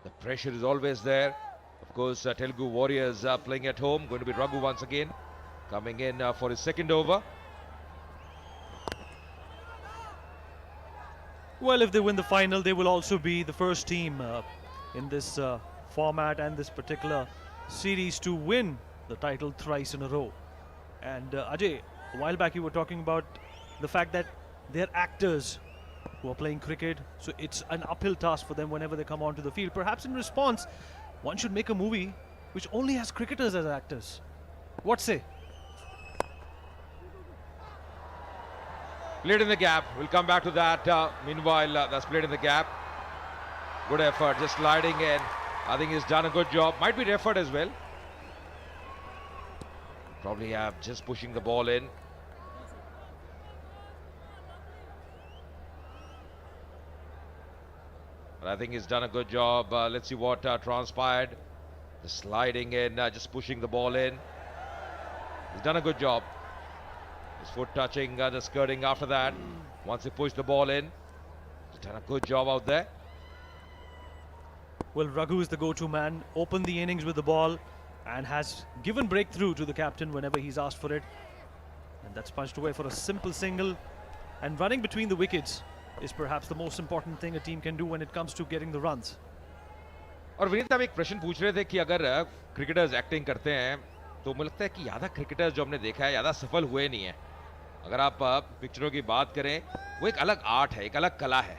The pressure is always there. Of course, Telugu Warriors are playing at home. Going to be Raghu once again, coming in for his second over. Well, if they win the final, they will also be the first team in this format and this particular series to win the title thrice in a row. And Ajay, a while back you were talking about the fact that they're actors who are playing cricket, so it's an uphill task for them whenever they come onto the field. Perhaps in response, one should make a movie which only has cricketers as actors. What say? Played in the gap. We'll come back to that. Meanwhile, that's played in the gap. Good effort, just sliding in. I think he's done a good job. Might be referred as well. Probably just pushing the ball in. But I think he's done a good job. Let's see what transpired. Just sliding in, just pushing the ball in. He's done a good job. His foot touching the skirting after that. Once he pushed the ball in, he's done a good job out there. Well, Raghu is the go-to man, opened the innings with the ball and has given breakthrough to the captain whenever he's asked for it. And that's punched away for a simple single. And running between the wickets is perhaps the most important thing a team can do when it comes to getting the runs. और विनीत आप एक प्रश्न पूछ रहे थे कि अगर cricketers acting करते हैं तो मुझे लगता है कि ज़्यादा क्रिकेटर्स जो हमने देखा है ज़्यादा सफल हुए नहीं है. अगर आप पिक्चरों की बात करें, वो एक अलग आर्ट है, एक अलग कला है.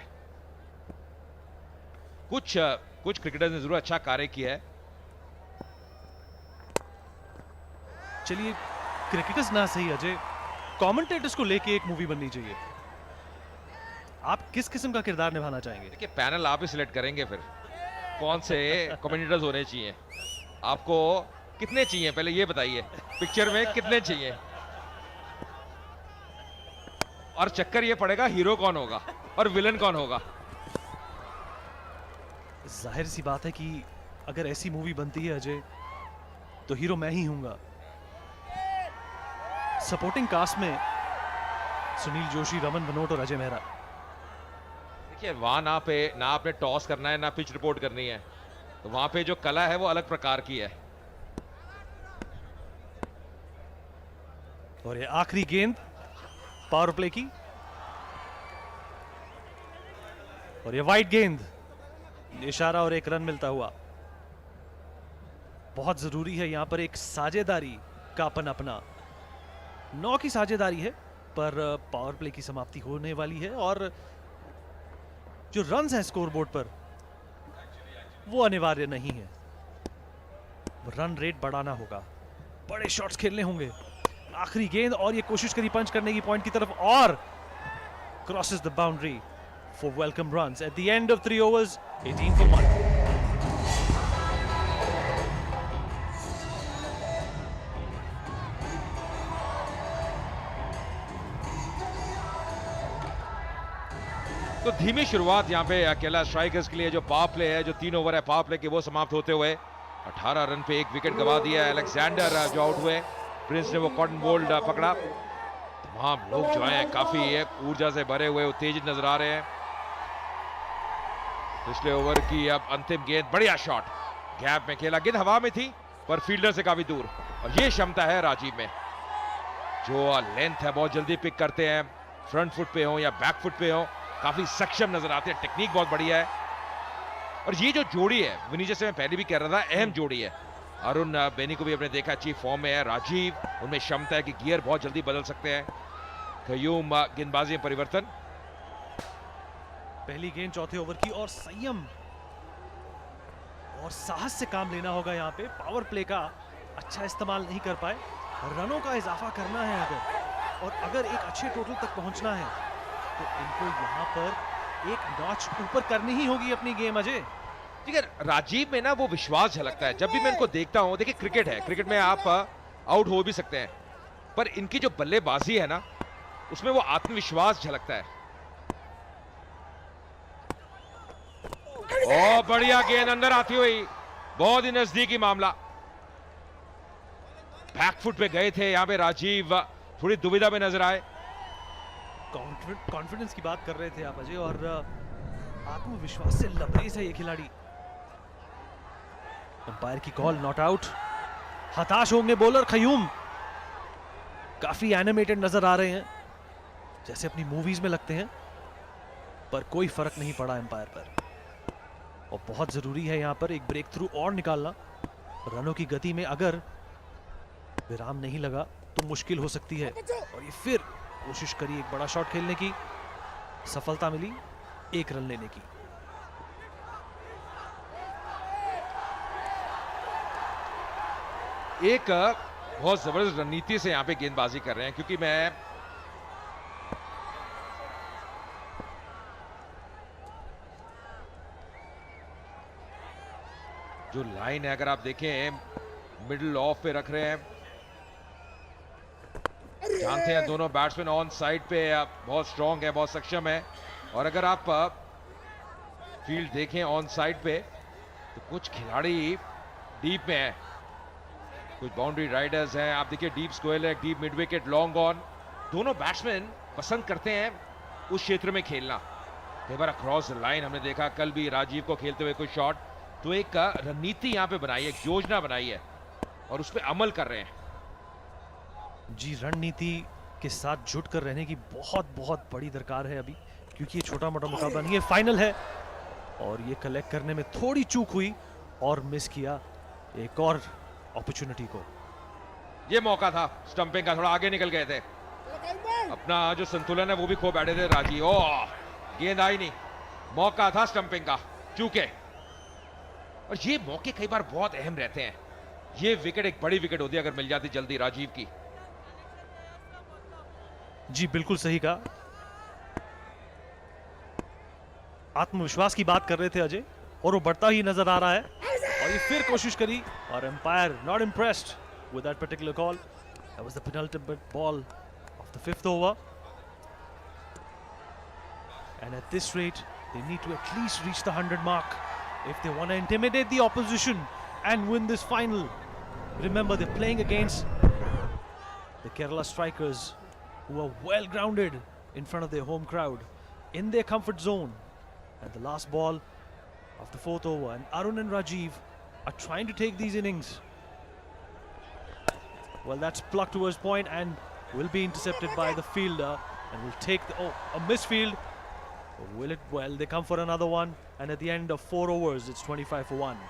कुछ क्रिकेटर्स ने जरूर अच्छा कार्य किया है. चलिए, क्रिकेटर्स ना सही अजय, कमेंटेटर्स को लेके एक मूवी बननी चाहिए. आप किस किस्म का किरदार निभाना चाहेंगे? देखिए, पैनल आप ही सिलेक्ट करेंगे फिर कौन से कमेंटेटर्स होने चाहिए. आपको कितने चाहिए पहले ये बताइए, पिक्चर में कितने चाहिए. और चक्कर ये पड़ेगा हीरो कौन होगा और विलन कौन होगा. जाहिर सी बात है कि अगर ऐसी मूवी बनती है अजय, तो हीरो मैं ही हूंगा. सपोर्टिंग कास्ट में सुनील जोशी, रमन बनोट और अजय मेहरा. देखिए, वहां ना आपने टॉस करना है ना पिच रिपोर्ट करनी है, तो वहां पे जो कला है वो अलग प्रकार की है. और ये आखिरी गेंद पावर प्ले की, और ये वाइड गेंद, इशारा और एक रन मिलता हुआ. बहुत जरूरी है यहां पर एक साझेदारी का अपना 9 की साझेदारी है, पर पावर प्ले की समाप्ति होने वाली है और जो रन्स हैं स्कोरबोर्ड पर वो अनिवार्य नहीं है. रन रेट बढ़ाना होगा, बड़े शॉट्स खेलने होंगे. आखिरी गेंद और ये कोशिश करी पंच करने की पॉइंट की तरफ, और crosses the boundary for welcome runs at the end of 3 overs, 18 for 1. तो धीमी शुरुआत यहाँ पे अकेला स्ट्राइकर्स के लिए. जो पावर प्ले है, जो 3 ओवर है पावर प्ले के, वो समाप्त होते हुए 18 रन पे 1 विकेट गवा दिया. अलेक्जेंडर जो आउट हुए, प्रिंस ने वो कॉटन बोल्ड पकड़ा. तमाम लोग जो हैं काफी ऊर्जा से भरे हुए, उत्तेजित नजर आ रहे हैं. पिछले ओवर की अब अंतिम गेंद, बढ़िया शॉट, गैप में खेला. गेंद हवा में थी पर फील्डर से काफी दूर, और ये क्षमता है राजीव में. जो लेंथ है बहुत जल्दी पिक करते हैं, फ्रंट फुट पे हो या बैक फुट पे हो, काफी सक्षम नजर आते हैं. टेक्निक बहुत बढ़िया है. और ये जो जोड़ी है, विनीत जैसे मैं पहले भी कह रहा था, अहम जोड़ी है. अरुण बेनी को भी आपने देखा अच्छी फॉर्म में है. राजीव, उनमें क्षमता है कि गियर बहुत जल्दी बदल सकते हैं. कयूम गेंदबाजी में परिवर्तन. पहली गेंद चौथे ओवर की, और संयम और साहस से काम लेना होगा यहाँ पे. पावर प्ले का अच्छा इस्तेमाल नहीं कर पाए. रनों का इजाफा करना है अगर एक अच्छे टोटल तक पहुंचना है, तो इनको यहाँ पर एक नॉच ऊपर करनी ही होगी अपनी गेम. अजय, ठीक है, राजीव में ना वो विश्वास झलकता है. जब भी मैं इनको देखता हूं, देखिए क्रिकेट है, क्रिकेट में आप आउट हो भी सकते हैं, पर इनकी जो बल्लेबाजी है ना, उसमें वो आत्मविश्वास झलकता है. ओ बढ़िया गेंद अंदर आती हुई, बहुत ही नजदीकी मामला. बैक फुट पे गए थे यहाँ पे राजीव, थोड़ी दुविधा में नजर आए. कॉन्फिडेंस की बात कर रहे थे आप अजय, और आत्मविश्वास से लबरेज है ये खिलाड़ी. अंपायर की कॉल, नॉट आउट। हताश होंगे बॉलर खयूम, काफी एनिमेटेड नजर आ रहे हैं, जैसे अपनी मूवीज में लगते हैं, पर कोई फर्क नहीं पड़ा एम्पायर पर। और बहुत जरूरी है यहां पर एक ब्रेक थ्रू और निकालना। रनों की गति में अगर विराम नहीं लगा तो मुश्किल हो सकती है। और ये फिर कोशिश करी एक बड़ा शॉट खेलने की, सफलता मिली 1 रन लेने की। एक बहुत जबरदस्त रणनीति से यहां पे गेंदबाजी कर रहे हैं, क्योंकि मैं जो लाइन है अगर आप देखें मिडिल ऑफ पे रख रहे हैं, जानते हैं दोनों बैट्समैन ऑन साइड पे बहुत स्ट्रांग है, बहुत सक्षम है। और अगर आप फील्ड देखें ऑन साइड पे तो कुछ खिलाड़ी डीप में हैं, कुछ बाउंड्री राइडर्स हैं। आप देखिए डीप स्क्वेयर है, deep mid wicket, long on, दोनों बैट्समैन पसंद करते हैं उस क्षेत्र में खेलना। कई बार अक्रॉस लाइन हमने देखा, कल भी राजीव को खेलते हुए कोई शॉट। तो एक रणनीति यहां पे बनाई है, एक योजना बनाई है और उस पर अमल कर रहे हैं। जी, रणनीति के साथ जुट कर रहने की बहुत बहुत बड़ी दरकार है अभी, क्योंकि ये छोटा मोटा मुकाबला नहीं है, फाइनल है। और ये कलेक्ट करने में थोड़ी चूक हुई और मिस किया एक और अपॉर्चुनिटी को। ये मौका था स्टंपिंग का, थोड़ा आगे निकल गए थे, अपना जो संतुलन है वो भी खो बैठे थे राजीव। ओह, गेंद आई नहीं, मौका था स्टंपिंग का, चूके। और ये मौके कई बार बहुत अहम रहते हैं। ये विकेट एक बड़ी विकेट होती अगर मिल जाती जल्दी राजीव की। जी बिल्कुल सही कहा, आत्मविश्वास की बात कर रहे थे अजय, और वो बढ़ता ही नजर आ रहा है। और ये फिर कोशिश करी और umpire not impressed with that particular call. That was the penalty ball of the 5th over, and at this rate they need to at least reach the 100 mark if they want to intimidate the opposition and win this final. Remember, they're playing against the Kerala strikers, who are well grounded in front of their home crowd, in their comfort zone. And the last ball of the 4th over, and Arun and Rajiv are trying to take these innings. Well, that's plucked towards point and will be intercepted by the fielder, and will take the, a misfield. Will it? Well, they come for another one, and at the end of 4 overs, it's 25 for 1.